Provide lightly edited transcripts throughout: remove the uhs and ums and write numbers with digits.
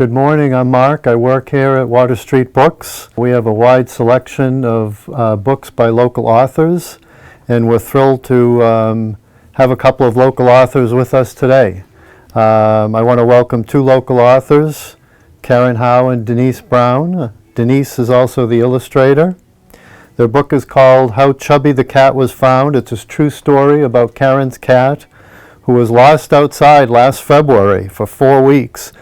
Good morning, I'm Mark. I work here at Water Street Books. We have a wide selection of books by local authors, and we're thrilled to have a couple of local authors with us today. I want to welcome two local authors, Karen Howe and Denise Brown. Denise is also the illustrator. Their book is called How Chubby the Cat Was Found. It's a true story about Karen's cat, who was lost outside last February for 4 weeks.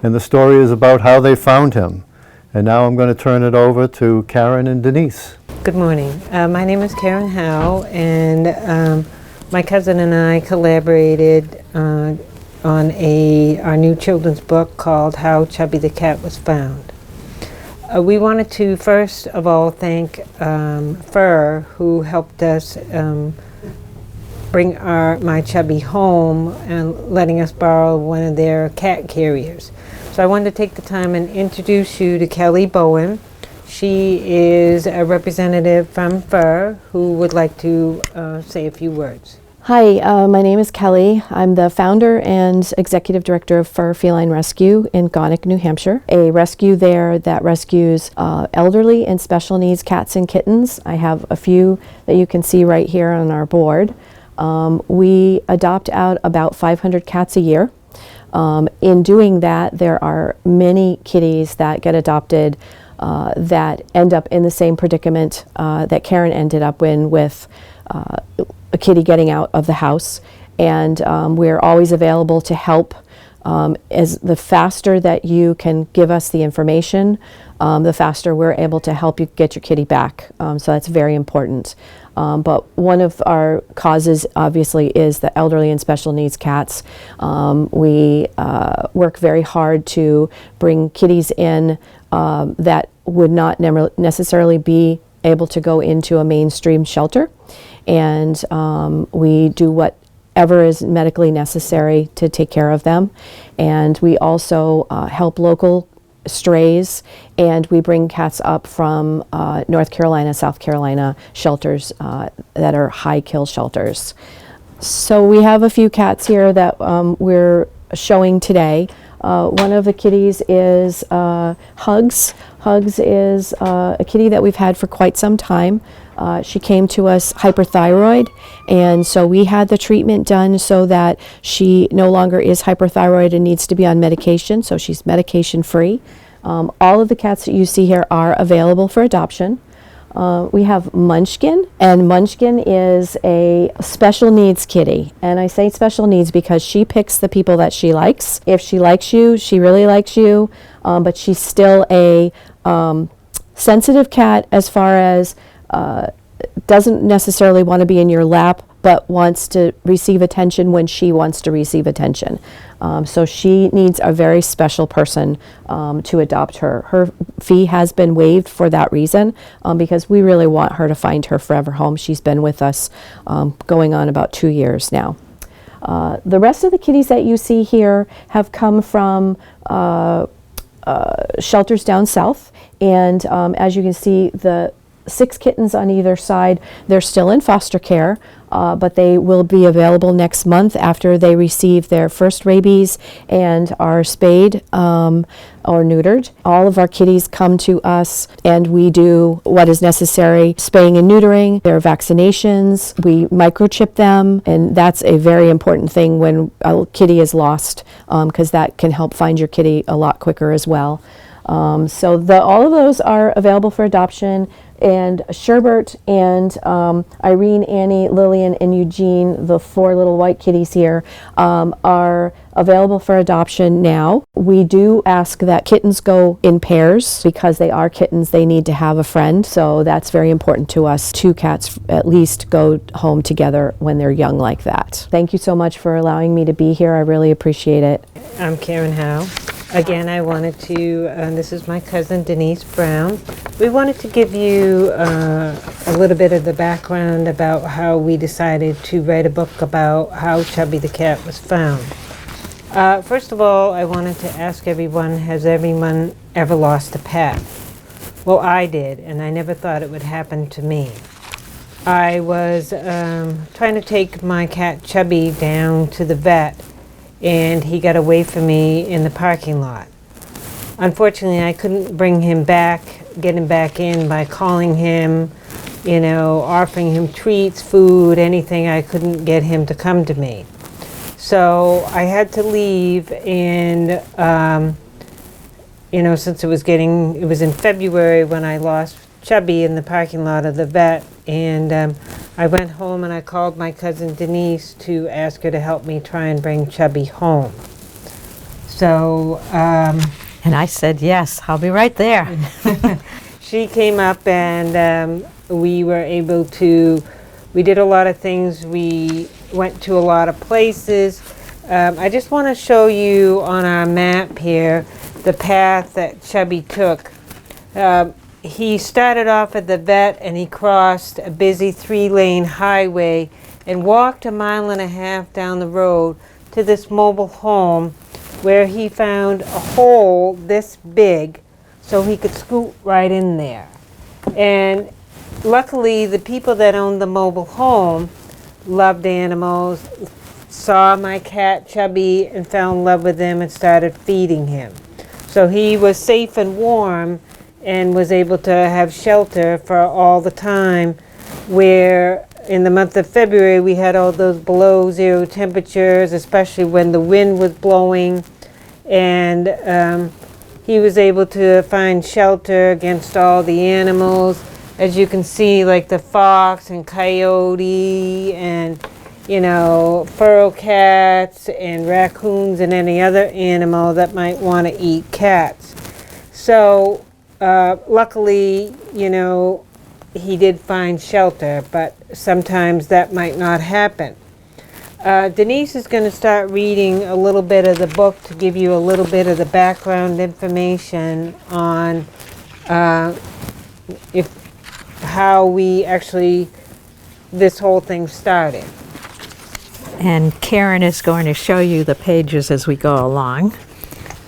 And the story is about how they found him. And now I'm going to turn it over to Karen and Denise. Good morning. My name is Karen Howe, and my cousin and I collaborated on our new children's book called How Chubby the Cat Was Found. We wanted to first of all thank FURRR, who helped us bring my Chubby home and letting us borrow one of their cat carriers. So I wanted to take the time and introduce you to Kelly Bowen. She is a representative from FURRR who would like to say a few words. Hi, my name is Kelly. I'm the founder and executive director of FURRR Feline Rescue in Gonick, New Hampshire, a rescue there that rescues elderly and special needs cats and kittens. I have a few that you can see right here on our board. We adopt out about 500 cats a year. In doing that, there are many kitties that get adopted that end up in the same predicament that Karen ended up in with a kitty getting out of the house. And we're always available to help. As the faster that you can give us the information, the faster we're able to help you get your kitty back. So that's very important. But one of our causes, obviously, is the elderly and special needs cats. We work very hard to bring kitties in that would not necessarily be able to go into a mainstream shelter. And we do whatever is medically necessary to take care of them. And we also help local strays, and we bring cats up from North Carolina, South Carolina shelters that are high kill shelters. So we have a few cats here that we're showing today. One of the kitties is Hugs. Hugs is a kitty that we've had for quite some time. She came to us hyperthyroid, and so we had the treatment done so that she no longer is hyperthyroid and needs to be on medication, so she's medication free. All of the cats that you see here are available for adoption. We have Munchkin, and Munchkin is a special needs kitty. And I say special needs because she picks the people that she likes. If she likes you, she really likes you, but she's still a sensitive cat as far as doesn't necessarily want to be in your lap, but wants to receive attention when she wants to receive attention. So she needs a very special person to adopt her. Her fee has been waived for that reason, because we really want her to find her forever home. She's been with us going on about 2 years now. The rest of the kitties that you see here have come from shelters down south, and as you can see, the 6 kittens on either side, they're still in foster care, but they will be available next month after they receive their first rabies and are spayed or neutered. All of our kitties come to us, and we do what is necessary, spaying and neutering, their vaccinations, we microchip them, and that's a very important thing when a kitty is lost, because that can help find your kitty a lot quicker as well. So all of those are available for adoption. And Sherbert and Irene, Annie, Lillian, and Eugene, the 4 little white kitties here, are available for adoption now. We do ask that kittens go in pairs because they are kittens. They need to have a friend, so that's very important to us. 2 cats at least go home together when they're young like that. Thank you so much for allowing me to be here. I really appreciate it. I'm Karen Howe. Again, I wanted to, this is my cousin Denise Brown. We wanted to give you a little bit of the background about how we decided to write a book about how Chubby the Cat was found. First of all, I wanted to ask everyone, has everyone ever lost a pet? Well, I did, and I never thought it would happen to me. I was trying to take my cat Chubby down to the vet, and he got away from me in the parking lot. unfortunately, I couldn't bring him back, get him back in by calling him, you know, offering him treats, food, anything. I couldn't get him to come to me. So I had to leave, and you know, since it was in February when I lost Chubby in the parking lot of the vet, and I went home and I called my cousin Denise to ask her to help me try and bring Chubby home. So And I said, yes, I'll be right there. she came up, and we were able to, we did a lot of things. We went to a lot of places. I just want to show you on our map here the path that Chubby took. He started off at the vet, and he crossed a busy 3-lane highway and walked 1.5 miles down the road to this mobile home where he found a hole this big so he could scoot right in there. And luckily, the people that owned the mobile home loved animals, saw my cat Chubby and fell in love with him and started feeding him. So he was safe and warm and was able to have shelter for all the time, where in the month of February we had all those below zero temperatures, especially when the wind was blowing, and he was able to find shelter against all the animals. As you can see, like the fox and coyote and, you know, feral cats and raccoons and any other animal that might want to eat cats. So luckily, you know, he did find shelter, but sometimes that might not happen. Denise is going to start reading a little bit of the book to give you a little bit of the background information on how we actually, this whole thing started. And Karen is going to show you the pages as we go along.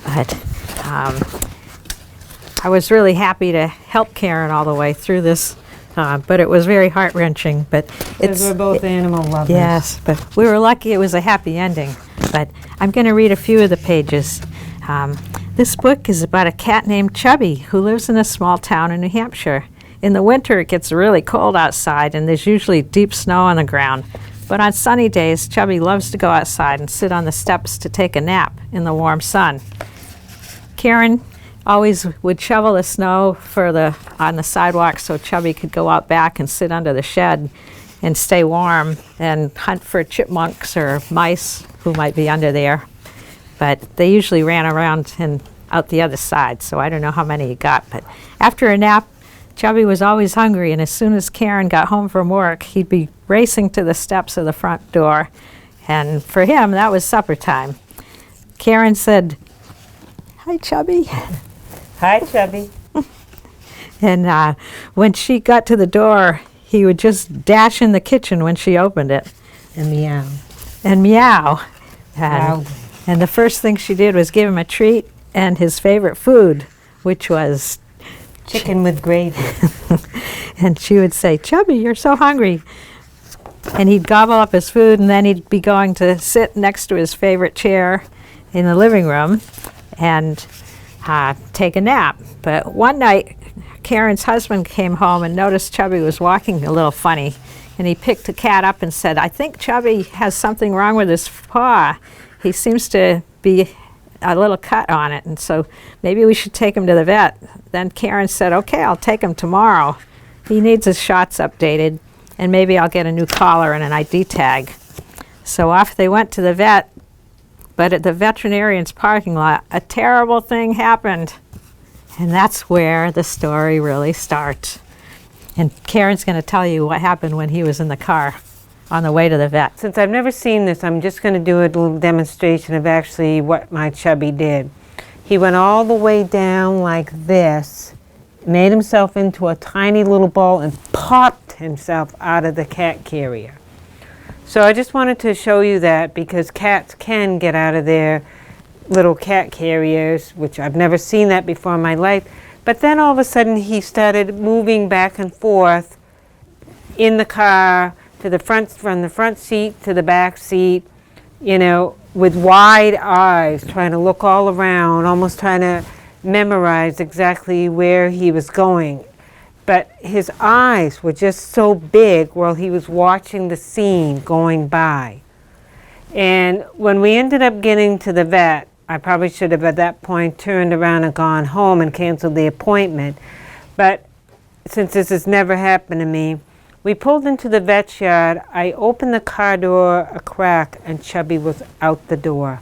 But I was really happy to help Karen all the way through this, but it was very heart-wrenching. But Because we're both animal lovers. yes, but we were lucky it was a happy ending. But I'm going to read a few of the pages. This book is about a cat named Chubby who lives in a small town in New Hampshire. In the winter, it gets really cold outside, and there's usually deep snow on the ground. But on sunny days, Chubby loves to go outside and sit on the steps to take a nap in the warm sun. Karen always would shovel the snow on the sidewalk so Chubby could go out back and sit under the shed and stay warm and hunt for chipmunks or mice who might be under there. But they usually ran around and out the other side, so I don't know how many he got. But after a nap, Chubby was always hungry, and as soon as Karen got home from work, he'd be racing to the steps of the front door, and for him, that was supper time. Karen said, "Hi, Chubby." Hi, Chubby. And when she got to the door, he would just dash in the kitchen when she opened it. And meow. And meow. Loud. And the first thing she did was give him a treat and his favorite food, which was Chicken with gravy. and she would say, "Chubby, you're so hungry." And he'd gobble up his food, and then he'd be going to sit next to his favorite chair in the living room and take a nap. But one night, Karen's husband came home and noticed Chubby was walking a little funny, and he picked the cat up and said, "I think Chubby has something wrong with his paw. He seems to be a little cut on it, and so maybe we should take him to the vet." Then Karen said, "Okay, I'll take him tomorrow. He needs his shots updated, and maybe I'll get a new collar and an ID tag." So off they went to the vet, but at the veterinarian's parking lot, a terrible thing happened. And that's where the story really starts. And Karen's going to tell you what happened when he was in the car on the way to the vet. Since I've never seen this, I'm just going to do a little demonstration of actually what my Chubby did. He went all the way down like this, made himself into a tiny little ball, and popped himself out of the cat carrier. So I just wanted to show you that because cats can get out of their little cat carriers, which I've never seen that before in my life. But then all of a sudden he started moving back and forth in the car to the front, from the front seat to the back seat, you know, with wide eyes, trying to look all around, almost trying to memorize exactly where he was going. But his eyes were just so big while he was watching the scene going by. And when we ended up getting to the vet, I probably should have at that point turned around and gone home and canceled the appointment. But since this has never happened to me, we pulled into the vet's yard. I opened the car door a crack and Chubby was out the door.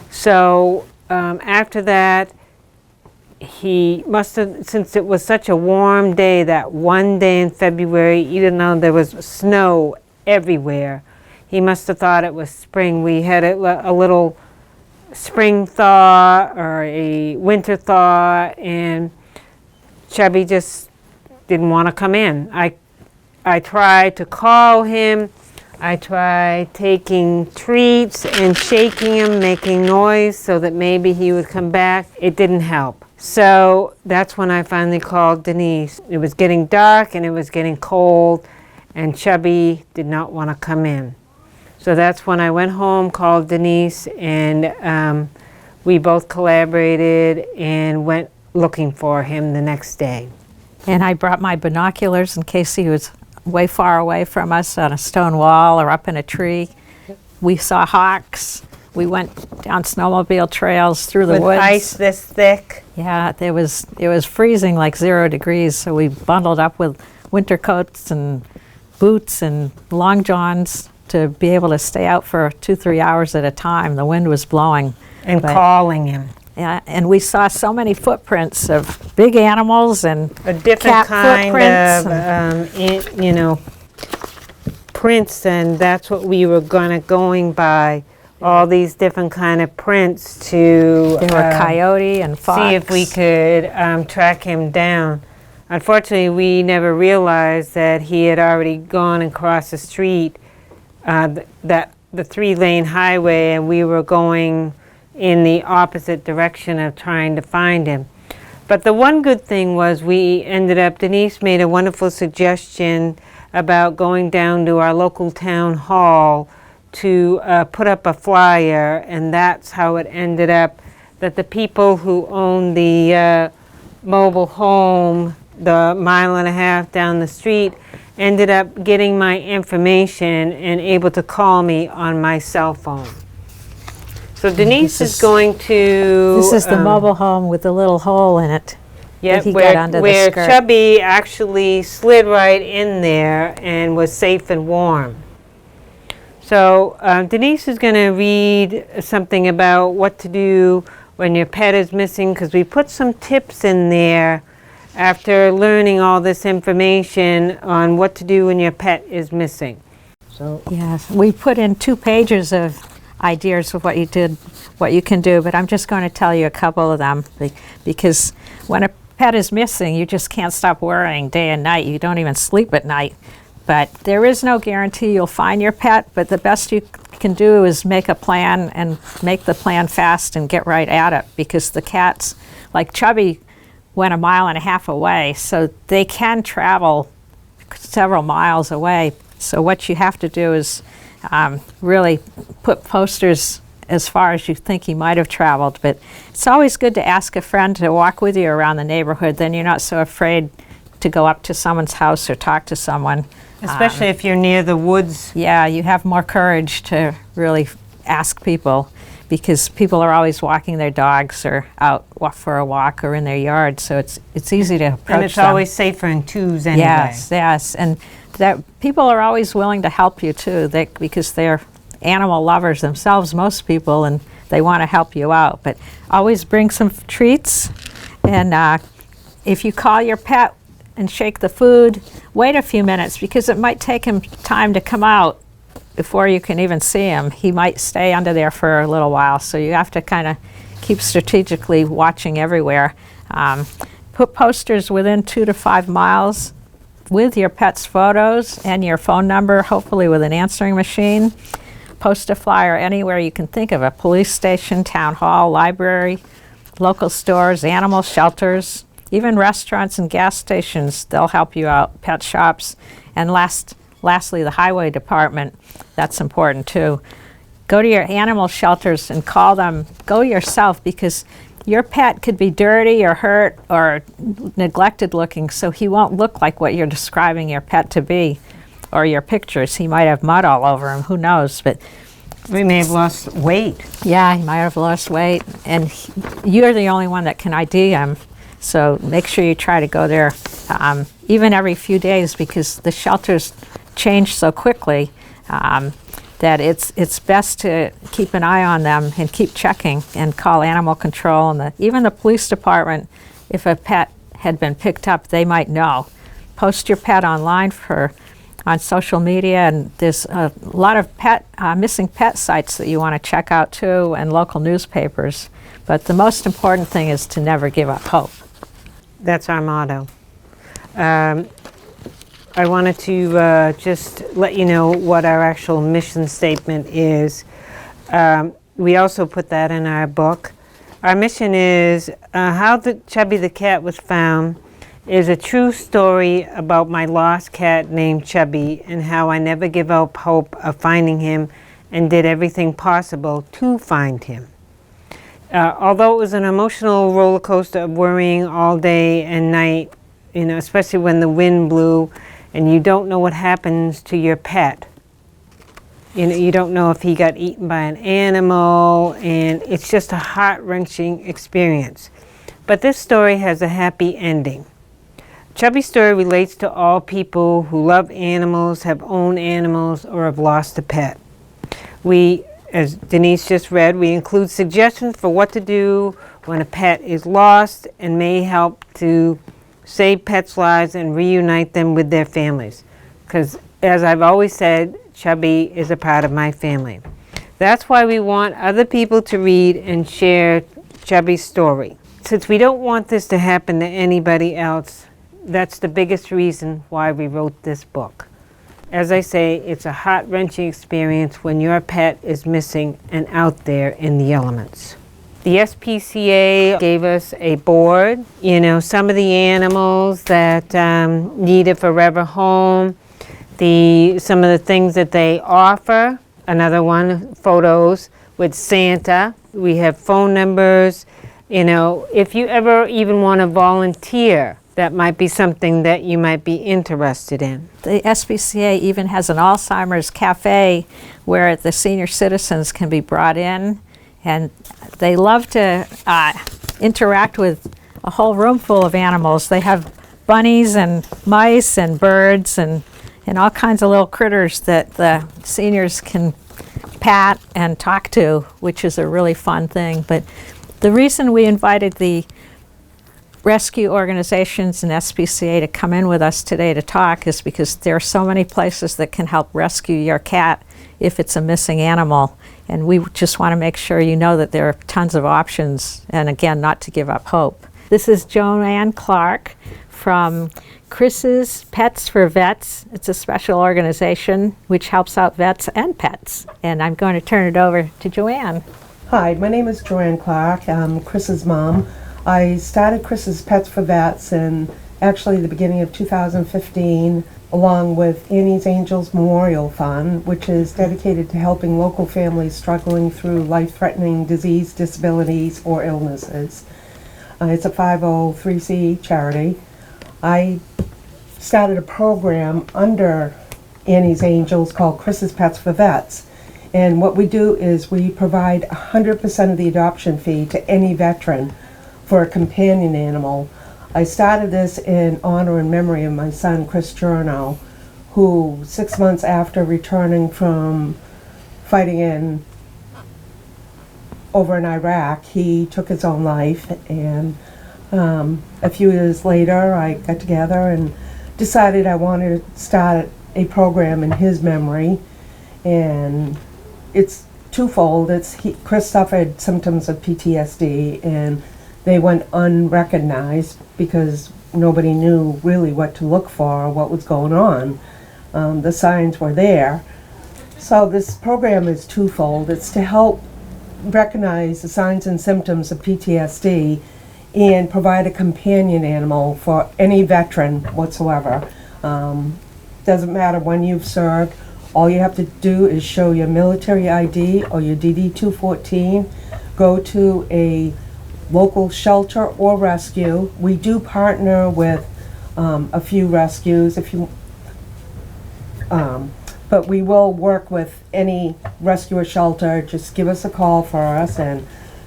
So after that, he must have, since it was such a warm day, that one day in February, even though there was snow everywhere, he must have thought it was spring. We had a little spring thaw or a winter thaw, and Chubby just didn't want to come in. I tried to call him. I tried taking treats and shaking him, making noise so that maybe he would come back. It didn't help. So that's when I finally called Denise. It was getting dark and it was getting cold, and Chubby did not want to come in. So that's when I went home, called Denise, and we both collaborated and went looking for him the next day. And I brought my binoculars in case he was way far away from us on a stone wall or up in a tree. We saw hawks. We went down snowmobile trails through the With woods. ice this thick. Yeah, it was freezing like 0 degrees, so we bundled up with winter coats and boots and long johns to be able to stay out for 2-3 hours at a time. The wind was blowing. And But- calling him. Yeah, and we saw so many footprints of big animals and A different cat kind footprints of, prints, and that's what we were going by. All these different kind of prints to there were coyote and fox. see if we could track him down. Unfortunately, we never realized that he had already gone across the street, the 3-lane highway, and we were going in the opposite direction of trying to find him. But the one good thing was we ended up, Denise made a wonderful suggestion about going down to our local town hall to put up a flyer, and that's how it ended up that the people who owned the mobile home, the 1.5 miles down the street, ended up getting my information and able to call me on my cell phone. So Denise is going to... This is the mobile home with the little hole in it. Yep, that he where, got under where the skirt. Chubby actually slid right in there and was safe and warm. So Denise is going to read something about what to do when your pet is missing, because we put some tips in there after learning all this information on what to do when your pet is missing. So Yes, we put in 2 pages of ideas of what you can do, but I'm just going to tell you a couple of them because when a pet is missing, you just can't stop worrying day and night. You don't even sleep at night. But there is no guarantee you'll find your pet, but the best you can do is make a plan and make the plan fast and get right at it, because the cats, like Chubby, went 1.5 miles away, so they can travel several miles away. So what you have to do is really put posters as far as you think he might have traveled. But it's always good to ask a friend to walk with you around the neighborhood. Then you're not so afraid to go up to someone's house or talk to someone. especially if you're near the woods. Yeah, you have more courage to really ask people, because people are always walking their dogs or out for a walk or in their yard. So it's easy to approach And it's them. always safer in twos anyway. Yes, and that people are always willing to help you too, because they're animal lovers themselves, most people, and they want to help you out. But always bring some treats, and if you call your pet and shake the food, wait a few minutes, because it might take him time to come out before you can even see him. He might stay under there for a little while, so you have to kind of keep strategically watching everywhere. Put posters within 2 to 5 miles with your pet's photos and your phone number, hopefully with an answering machine. Post a flyer anywhere you can think of: a police station, town hall, library, local stores, animal shelters, even restaurants and gas stations. They'll help you out, pet shops. And lastly, the highway department. That's important too. Go to your animal shelters and call them. Go yourself, because your pet could be dirty or hurt or neglected looking, so he won't look like what you're describing your pet to be, or your pictures. He might have mud all over him, who knows, but We may have lost weight. yeah, he might have lost weight, and you're the only one that can ID him, so make sure you try to go there even every few days, because the shelters change so quickly that it's best to keep an eye on them and keep checking and call animal control and even the police department. If a pet had been picked up, they might know. Post your pet online on social media, and there's a lot of missing pet sites that you want to check out too, and local newspapers. But the most important thing is to never give up hope. That's our motto. I wanted to just let you know what our actual mission statement is. We also put that in our book. Our mission is how Chubby the Cat was found is a true story about my lost cat named Chubby, and how I never give up hope of finding him and did everything possible to find him. Although it was an emotional roller coaster of worrying all day and night, especially when the wind blew and you don't know what happens to your pet. You don't know if he got eaten by an animal, and it's just a heart-wrenching experience. But this story has a happy ending. Chubby's story relates to all people who love animals, have owned animals, or have lost a pet. We, as Denise just read, we include suggestions for what to do when a pet is lost, and may help to save pets' lives and reunite them with their families. Because, as I've always said, Chubby is a part of my family. That's why we want other people to read and share Chubby's story. Since we don't want this to happen to anybody else, that's the biggest reason why we wrote this book. As I say, it's a heart-wrenching experience when your pet is missing and out there in the elements. The SPCA gave us a board, some of the animals that need a forever home, some of the things that they offer, another one, photos with Santa. We have phone numbers. If you ever even want to volunteer, that might be something that you might be interested in. The SPCA even has an Alzheimer's cafe where the senior citizens can be brought in, and they love to interact with a whole room full of animals. They have bunnies and mice and birds and all kinds of little critters that the seniors can pat and talk to, which is a really fun thing. But the reason we invited the rescue organizations and SPCA to come in with us today to talk is because there are so many places that can help rescue your cat if it's a missing animal. And we just want to make sure you know that there are tons of options, and again, not to give up hope. This is Joanne Clark from Chris's Pets for Vets. It's a special organization which helps out vets and pets. And I'm going to turn it over to Joanne. Hi, my name is Joanne Clark. I'm Chris's mom. I started Chris's Pets for Vets in actually the beginning of 2015, along with Annie's Angels Memorial Fund, which is dedicated to helping local families struggling through life-threatening disease, disabilities, or illnesses. It's a 503c charity. I started a program under Annie's Angels called Chris's Pets for Vets. And what we do is we provide 100% of the adoption fee to any veteran for a companion animal. I started this in honor and memory of my son, Chris Journo, who 6 months after returning from fighting over in Iraq, he took his own life. And a few years later, I got together and decided I wanted to start a program in his memory. And it's twofold. Chris suffered symptoms of PTSD, and they went unrecognized because nobody knew really what to look for or what was going on. The signs were there. So this program is twofold. It's to help recognize the signs and symptoms of PTSD and provide a companion animal for any veteran whatsoever. Doesn't matter when you've served. All you have to do is show your military ID or your DD-214, go to a local shelter or rescue. We do partner with a few rescues, but we will work with any rescue or shelter. Just give us a call for us, and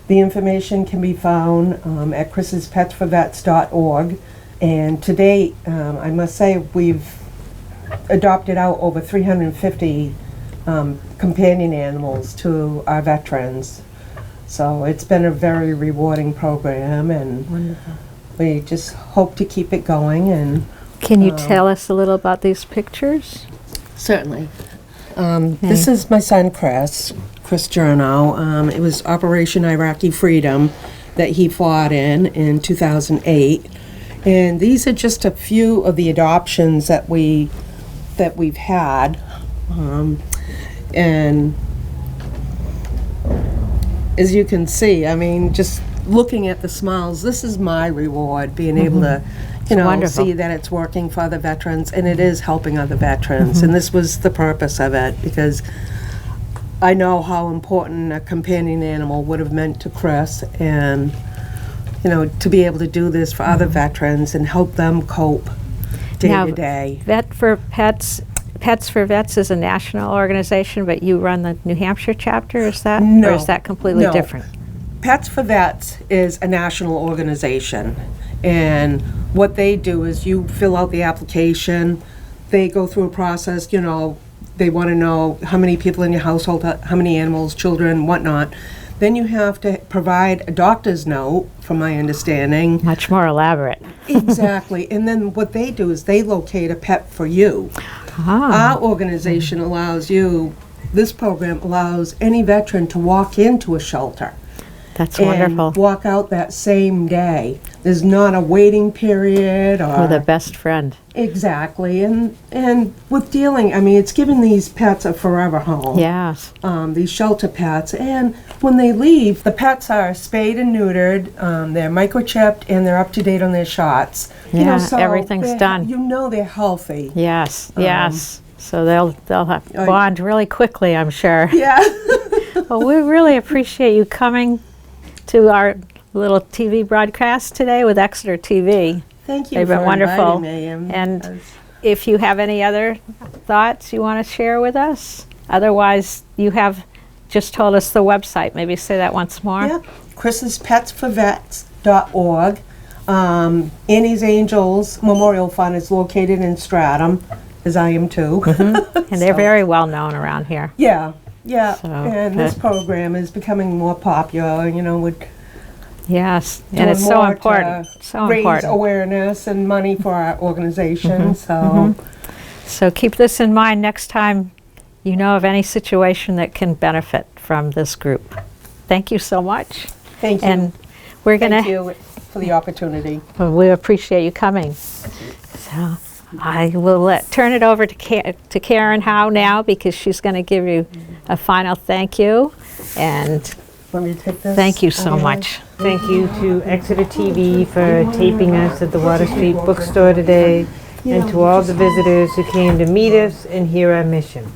the information can be found at chrisspetsforvets.org. And to date, I must say, we've adopted out over 350 companion animals to our veterans. So it's been a very rewarding program, and Wonderful. we just hope to keep it going. And Can you tell us a little about these pictures? certainly, this is my son Chris Journo. It was Operation Iraqi Freedom that he fought in 2008, and these are just a few of the adoptions that we've had, and as you can see, I mean, just looking at the smiles, this is my reward, being able to, wonderful. see that it's working for other veterans, and it is helping other veterans. And this was the purpose of it, because I know how important a companion animal would have meant to Chris, and, to be able to do this for other veterans and help them cope day Now, to day. Pets for Vets is a national organization, but you run the New Hampshire chapter, is that? Or No, is that completely no. different? Pets for Vets is a national organization, and what they do is you fill out the application, they go through a process, they want to know how many people in your household, how many animals, children, whatnot. Then you have to provide a doctor's note, from my understanding. Much more elaborate. Exactly, and then what they do is they locate a pet for you. Ah, Our organization this program allows any veteran to walk into a shelter that's and wonderful. walk out that same day. There's not a waiting period or With a best friend. exactly, and with dealing, I mean, it's giving these pets a forever home. Yes. These shelter pets, and when they leave, the pets are spayed and neutered. They're microchipped and they're up to date on their shots. Yeah, everything's they're- done. They're healthy. Yes, yes. So they'll have I- bond really quickly, I'm sure. Yeah. Well, we really appreciate you coming to our little TV broadcast today with Exeter TV. Thank you They've for been wonderful. inviting me. And if you have any other thoughts you want to share with us, otherwise you have just told us the website. Maybe say that once more. Yeah, chrisspetsforvets.org. Annie's Angels Memorial Fund is located in Stratham, as I am too. And they're very well known around here. Yeah, So, and this program is becoming more popular, with Yes, and doing it's so more to important. So raise important. awareness and money for our organization, so. So keep this in mind next time you know of any situation that can benefit from this group. Thank you so much. Thank you. And we're going Thank to, you for the opportunity. we appreciate you coming. So I will turn it over to Karen Howe now, because she's going to give you a final thank you. And Want me to take this? thank you so Okay. much. Thank you to Exeter TV for taping us at the Water Street Bookstore today, and to all the visitors who came to meet us and hear our mission.